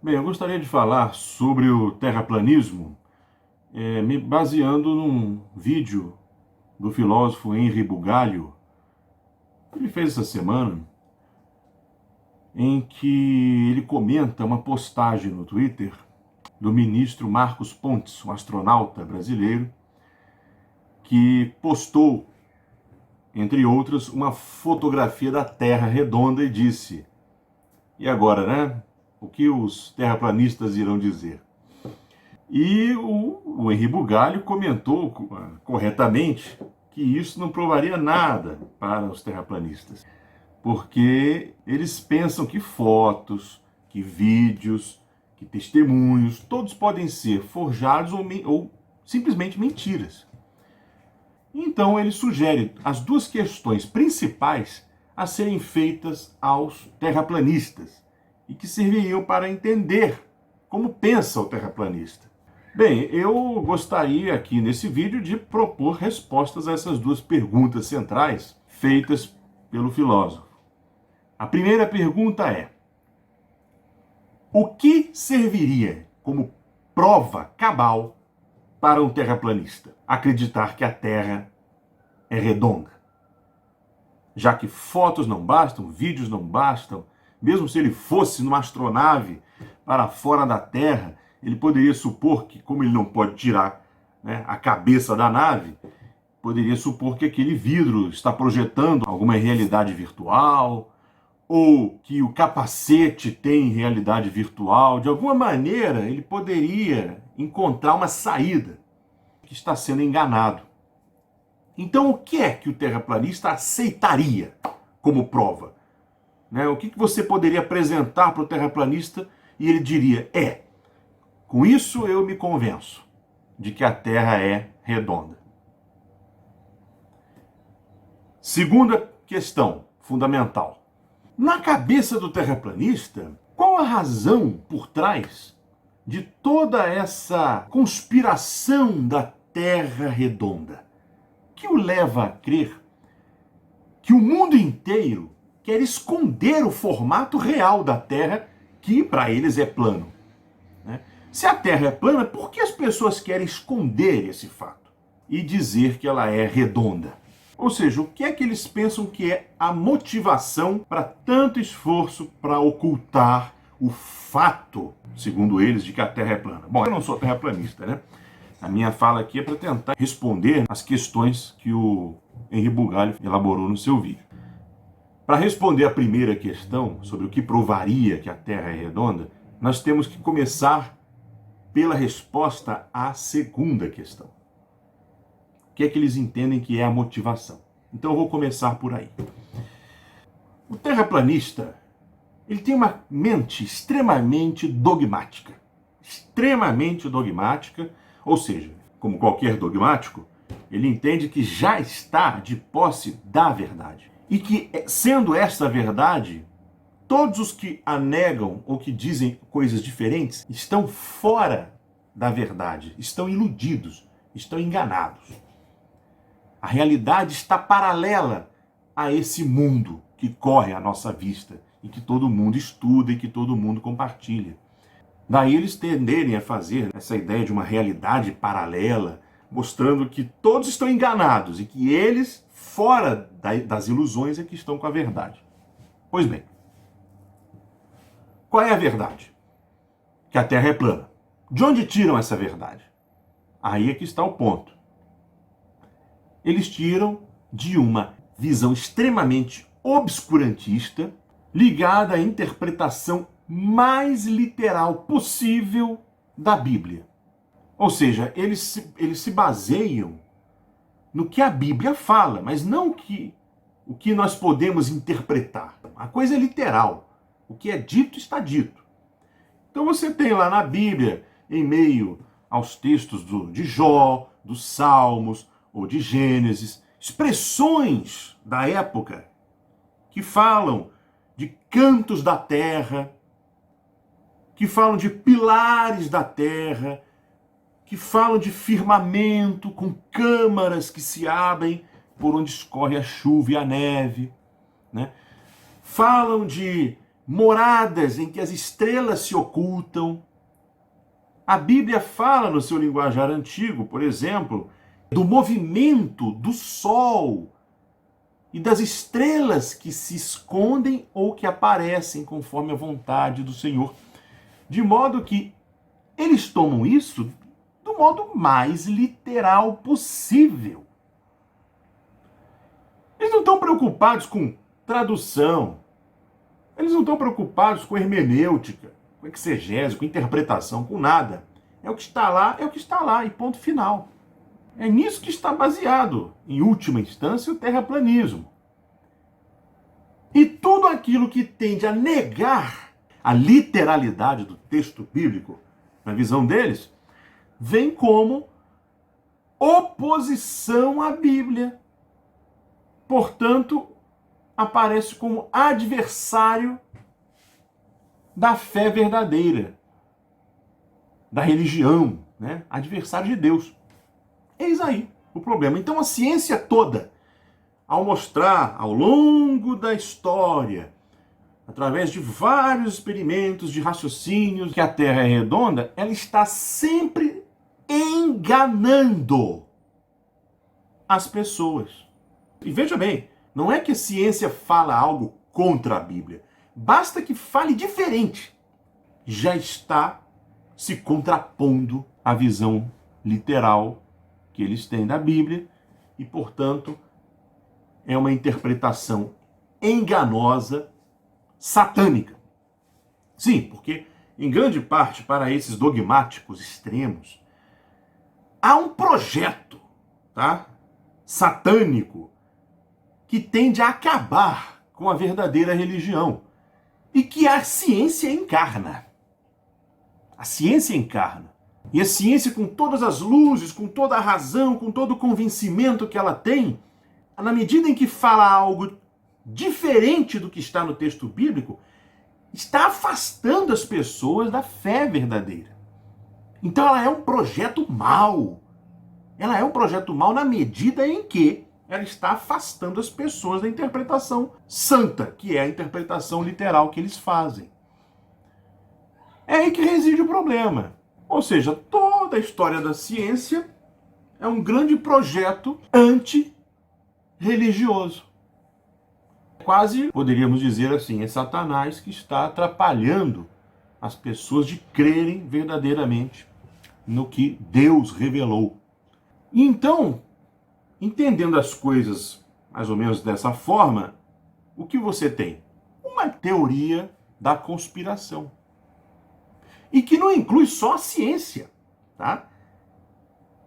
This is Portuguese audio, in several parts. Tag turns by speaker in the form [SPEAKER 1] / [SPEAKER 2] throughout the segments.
[SPEAKER 1] Bem, eu gostaria de falar sobre o terraplanismo, me baseando num vídeo do filósofo Henri Bugalho, que ele fez essa semana, em que ele comenta uma postagem no Twitter do ministro Marcos Pontes, um astronauta brasileiro, que postou, entre outras, uma fotografia da Terra redonda e disse: e agora, né? O que os terraplanistas irão dizer? E o Henri Bugalho comentou corretamente que isso não provaria nada para os terraplanistas, porque eles pensam que fotos, que vídeos, que testemunhos, todos podem ser forjados ou simplesmente mentiras. Então ele sugere as duas questões principais a serem feitas aos terraplanistas e que serviriam para entender como pensa o terraplanista. Bem, eu gostaria aqui nesse vídeo de propor respostas a essas duas perguntas centrais feitas pelo filósofo. A primeira pergunta é: o que serviria como prova cabal para um terraplanista acreditar que a Terra é redonda? Já que fotos não bastam, vídeos não bastam, mesmo se ele fosse numa astronave para fora da Terra, ele poderia supor que, como ele não pode tirar, né, a cabeça da nave, poderia supor que aquele vidro está projetando alguma realidade virtual, ou que o capacete tem realidade virtual. De alguma maneira, ele poderia encontrar uma saída que está sendo enganado. Então, o que é que o terraplanista aceitaria como prova? Né? O que você poderia apresentar para o terraplanista e ele diria: com isso eu me convenço de que a Terra é redonda. Segunda questão fundamental. Na cabeça do terraplanista, qual a razão por trás de toda essa conspiração da Terra redonda, que o leva a crer que o mundo inteiro quer esconder o formato real da Terra, que para eles é plano? Né? Se a Terra é plana, por que as pessoas querem esconder esse fato e dizer que ela é redonda? Ou seja, o que é que eles pensam que é a motivação para tanto esforço para ocultar o fato, segundo eles, de que a Terra é plana? Bom, eu não sou terraplanista, né? A minha fala aqui é para tentar responder as questões que o Henri Bugalho elaborou no seu vídeo. Para responder a primeira questão, sobre o que provaria que a Terra é redonda, nós temos que começar pela resposta à segunda questão. O que é que eles entendem que é a motivação? Então eu vou começar por aí. O terraplanista, ele tem uma mente extremamente dogmática. Extremamente dogmática, ou seja, como qualquer dogmático, ele entende que já está de posse da verdade. E que, sendo esta verdade, todos os que a negam ou que dizem coisas diferentes estão fora da verdade, estão iludidos, estão enganados. A realidade está paralela a esse mundo que corre à nossa vista e que todo mundo estuda e que todo mundo compartilha. Daí eles tenderem a fazer essa ideia de uma realidade paralela, mostrando que todos estão enganados e que eles, fora das ilusões, é que estão com a verdade. Pois bem, qual é a verdade? Que a Terra é plana. De onde tiram essa verdade? Aí é que está o ponto. Eles tiram de uma visão extremamente obscurantista, ligada à interpretação mais literal possível da Bíblia. Ou seja, eles se baseiam no que a Bíblia fala, mas não o que nós podemos interpretar. A coisa é literal. O que é dito está dito. Então você tem lá na Bíblia, em meio aos textos de Jó, dos Salmos ou de Gênesis, expressões da época que falam de cantos da terra, que falam de pilares da terra, que falam de firmamento com câmaras que se abrem por onde escorre a chuva e a neve, né? Falam de moradas em que as estrelas se ocultam. A Bíblia fala no seu linguajar antigo, por exemplo, do movimento do sol e das estrelas que se escondem ou que aparecem conforme a vontade do Senhor. De modo que eles tomam isso do modo mais literal possível. Eles não estão preocupados com tradução. Eles não estão preocupados com hermenêutica, com exegese, com interpretação, com nada. É o que está lá, e ponto final. É nisso que está baseado, em última instância, o terraplanismo. E tudo aquilo que tende a negar a literalidade do texto bíblico, na visão deles, vem como oposição à Bíblia. Portanto, aparece como adversário da fé verdadeira, da religião, né? Adversário de Deus. Eis aí o problema. Então a ciência toda, ao mostrar ao longo da história, através de vários experimentos de raciocínios, que a Terra é redonda, ela está sempre enganando as pessoas. E veja bem, não é que a ciência fala algo contra a Bíblia. Basta que fale diferente. Já está se contrapondo à visão literal que eles têm da Bíblia e, portanto, é uma interpretação enganosa, satânica. Sim, porque, em grande parte, para esses dogmáticos extremos, há um projeto, tá, satânico que tende a acabar com a verdadeira religião e que a ciência encarna. A ciência encarna. E a ciência, com todas as luzes, com toda a razão, com todo o convencimento que ela tem, na medida em que fala algo diferente do que está no texto bíblico, está afastando as pessoas da fé verdadeira. Então ela é um projeto mau. Ela é um projeto mau na medida em que ela está afastando as pessoas da interpretação santa, que é a interpretação literal que eles fazem. É aí que reside o problema. Ou seja, toda a história da ciência é um grande projeto anti-religioso. Quase, poderíamos dizer assim, é Satanás que está atrapalhando as pessoas de crerem verdadeiramente no que Deus revelou. E então, entendendo as coisas mais ou menos dessa forma, o que você tem? Uma teoria da conspiração. E que não inclui só a ciência, tá?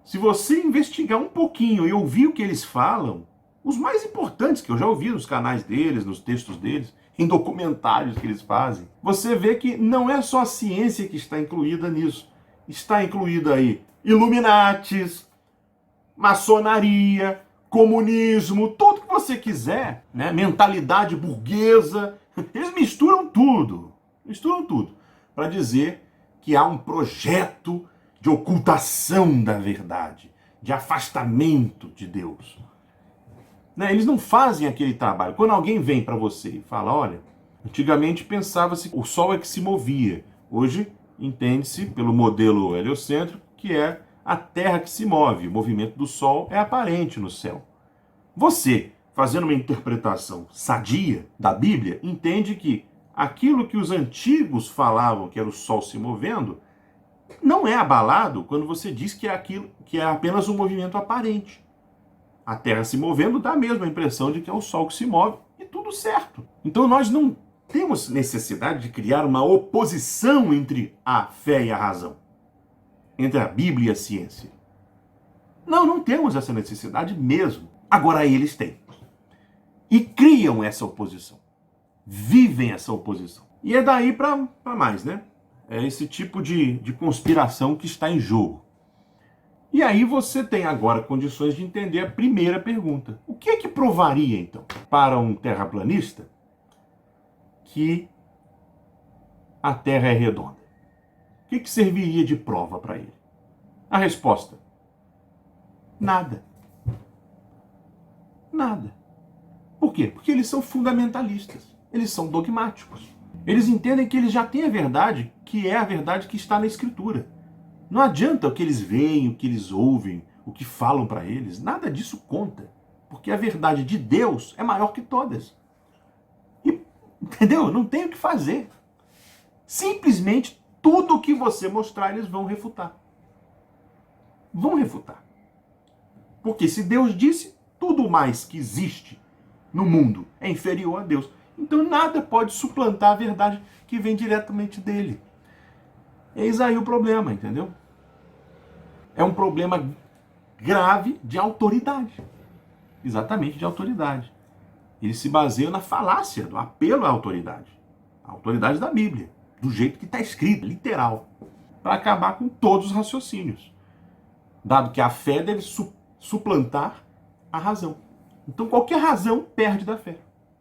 [SPEAKER 1] Se você investigar um pouquinho e ouvir o que eles falam, os mais importantes que eu já ouvi nos canais deles, nos textos deles, em documentários que eles fazem, você vê que não é só a ciência que está incluída nisso. Está incluída aí Illuminatis, maçonaria, comunismo, tudo que você quiser, né? Mentalidade burguesa. Eles misturam tudo para dizer que há um projeto de ocultação da verdade, de afastamento de Deus. Né? Eles não fazem aquele trabalho. Quando alguém vem para você e fala, olha, antigamente pensava-se que o Sol é que se movia. Hoje entende-se, pelo modelo heliocêntrico, que é a Terra que se move. O movimento do Sol é aparente no céu. Você, fazendo uma interpretação sadia da Bíblia, entende que aquilo que os antigos falavam que era o Sol se movendo, não é abalado quando você diz que é aquilo que é apenas um movimento aparente. A Terra se movendo dá mesmo a impressão de que é o Sol que se move e tudo certo. Então nós não temos necessidade de criar uma oposição entre a fé e a razão, entre a Bíblia e a ciência. Não temos essa necessidade mesmo. Agora eles têm. E criam essa oposição. Vivem essa oposição. E é daí para mais, né? É esse tipo de conspiração que está em jogo. E aí você tem agora condições de entender a primeira pergunta. O que é que provaria, então, para um terraplanista que a Terra é redonda? O que que serviria de prova para ele? A resposta: nada. Nada. Por quê? Porque eles são fundamentalistas. Eles são dogmáticos. Eles entendem que eles já têm a verdade, que é a verdade que está na Escritura. Não adianta o que eles veem, o que eles ouvem, o que falam para eles, nada disso conta. Porque a verdade de Deus é maior que todas. E, entendeu? Não tem o que fazer. Simplesmente tudo o que você mostrar, eles vão refutar. Vão refutar. Porque se Deus disse, tudo mais que existe no mundo é inferior a Deus. Então nada pode suplantar a verdade que vem diretamente dele. Eis aí o problema, entendeu? É um problema grave de autoridade. Exatamente, de autoridade. Eles se baseiam na falácia do apelo à autoridade. A autoridade da Bíblia, do jeito que está escrito, literal, para acabar com todos os raciocínios. Dado que a fé deve suplantar a razão. Então qualquer razão perde da fé.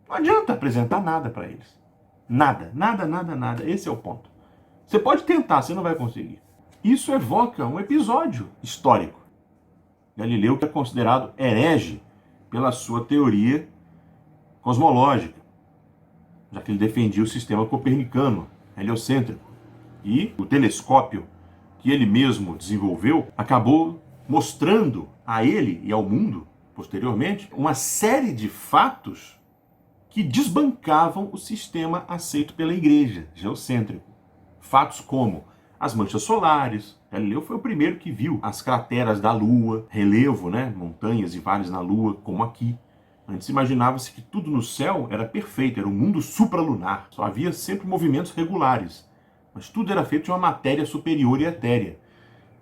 [SPEAKER 1] Não adianta apresentar nada para eles. Nada, nada, nada, nada. Esse é o ponto. Você pode tentar, você não vai conseguir. Isso evoca um episódio histórico. Galileu, que é considerado herege pela sua teoria cosmológica, já que ele defendia o sistema copernicano, heliocêntrico. E o telescópio que ele mesmo desenvolveu acabou mostrando a ele e ao mundo, posteriormente, uma série de fatos que desbancavam o sistema aceito pela igreja, geocêntrico. Fatos como as manchas solares. Galileu foi o primeiro que viu as crateras da Lua, relevo, né? Montanhas e vales na Lua, como aqui. Antes imaginava-se que tudo no céu era perfeito, era um mundo supralunar. Só havia sempre movimentos regulares. Mas tudo era feito de uma matéria superior e etérea.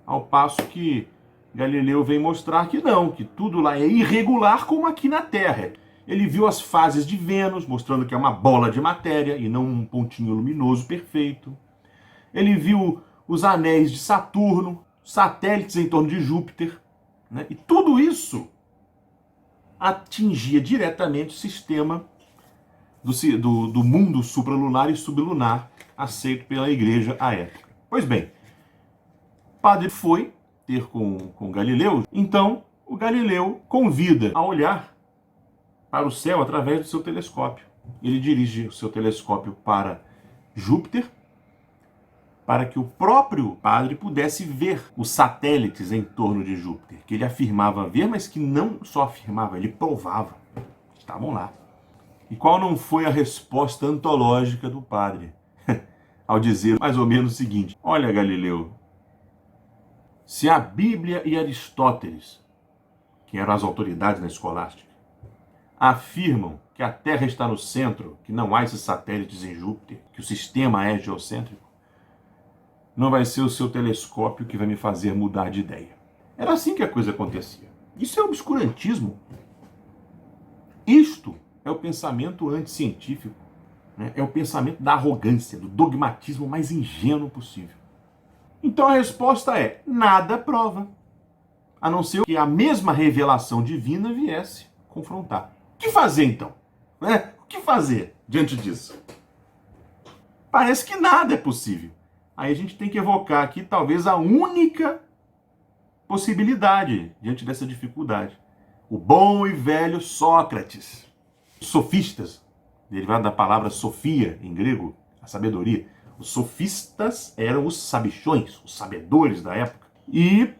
[SPEAKER 1] Ao passo que Galileu vem mostrar que não, que tudo lá é irregular como aqui na Terra. Ele viu as fases de Vênus, mostrando que é uma bola de matéria e não um pontinho luminoso perfeito. Ele viu os anéis de Saturno, satélites em torno de Júpiter, né? E tudo isso atingia diretamente o sistema do mundo supralunar e sublunar aceito pela igreja à época. Pois bem, o padre foi ter com Galileu, então o Galileu convida a olhar para o céu através do seu telescópio. Ele dirige o seu telescópio para Júpiter, para que o próprio padre pudesse ver os satélites em torno de Júpiter, que ele afirmava ver, mas que não só afirmava, ele provava. Estavam lá. E qual não foi a resposta antológica do padre? Ao dizer mais ou menos o seguinte: olha, Galileu, se a Bíblia e Aristóteles, que eram as autoridades na escolástica, afirmam que a Terra está no centro, que não há esses satélites em Júpiter, que o sistema é geocêntrico, não vai ser o seu telescópio que vai me fazer mudar de ideia. Era assim que a coisa acontecia. Isso é obscurantismo. Isto é o pensamento anticientífico, né? É o pensamento da arrogância, do dogmatismo mais ingênuo possível. Então a resposta é: nada prova, a não ser que a mesma revelação divina viesse confrontar. O que fazer então? Né? O que fazer diante disso? Parece que nada é possível. Aí a gente tem que evocar aqui talvez a única possibilidade diante dessa dificuldade. O bom e velho Sócrates. Sofistas, derivado da palavra sofia em grego, a sabedoria. Os sofistas eram os sabichões, os sabedores da época. E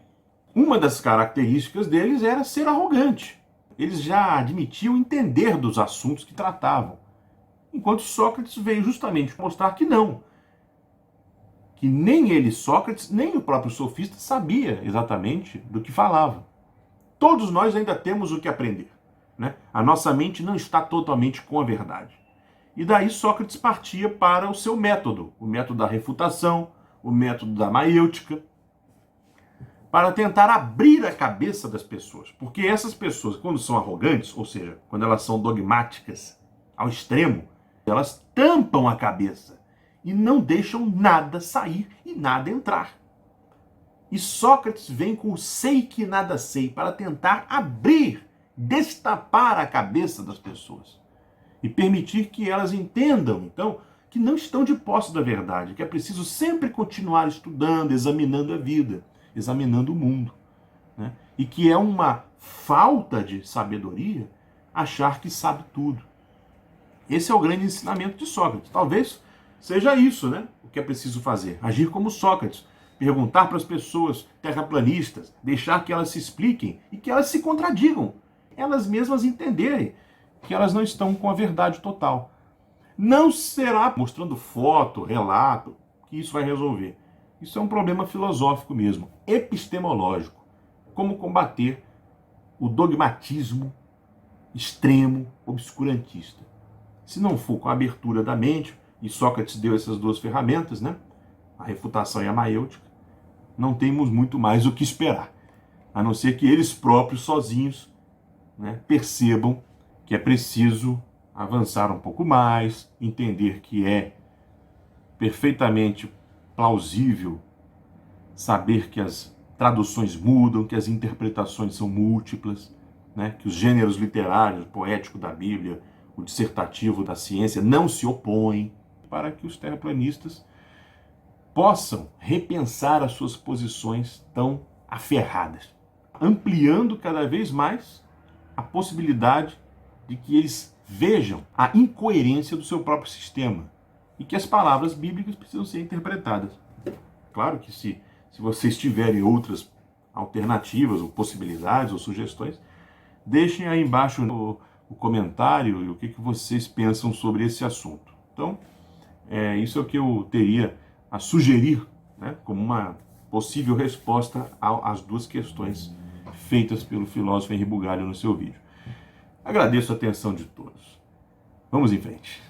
[SPEAKER 1] uma das características deles era ser arrogante. Eles já admitiam entender dos assuntos que tratavam. Enquanto Sócrates veio justamente mostrar que não. Que nem ele, Sócrates, nem o próprio sofista sabia exatamente do que falava. Todos nós ainda temos o que aprender, né? A nossa mente não está totalmente com a verdade. E daí Sócrates partia para o seu método, o método da refutação, o método da maêutica, para tentar abrir a cabeça das pessoas. Porque essas pessoas, quando são arrogantes, ou seja, quando elas são dogmáticas ao extremo, elas tampam a cabeça e não deixam nada sair e nada entrar. E Sócrates vem com o sei que nada sei para tentar abrir, destapar a cabeça das pessoas e permitir que elas entendam, então, que não estão de posse da verdade, que é preciso sempre continuar estudando, examinando a vida, examinando o mundo, né? E que é uma falta de sabedoria achar que sabe tudo. Esse é o grande ensinamento de Sócrates. Talvez seja isso, né? O que é preciso fazer. Agir como Sócrates. Perguntar para as pessoas terraplanistas, deixar que elas se expliquem e que elas se contradigam. Elas mesmas entenderem que elas não estão com a verdade total. Não será mostrando foto, relato, que isso vai resolver. Isso é um problema filosófico mesmo, epistemológico. Como combater o dogmatismo extremo, obscurantista. Se não for com a abertura da mente, e Sócrates deu essas duas ferramentas, né? A refutação e a maêutica, não temos muito mais o que esperar. A não ser que eles próprios, sozinhos, né, percebam que é preciso avançar um pouco mais, entender que é perfeitamente plausível saber que as traduções mudam, que as interpretações são múltiplas, né, que os gêneros literários, o poético da Bíblia, o dissertativo da ciência não se opõem, para que os terraplanistas possam repensar as suas posições tão aferradas, ampliando cada vez mais a possibilidade de que eles vejam a incoerência do seu próprio sistema e que as palavras bíblicas precisam ser interpretadas. Claro que se vocês tiverem outras alternativas ou possibilidades ou sugestões, deixem aí embaixo o comentário e o que vocês pensam sobre esse assunto. Então, isso é o que eu teria a sugerir, né, como uma possível resposta às duas questões feitas pelo filósofo Henri Bugalho no seu vídeo. Agradeço a atenção de todos. Vamos em frente.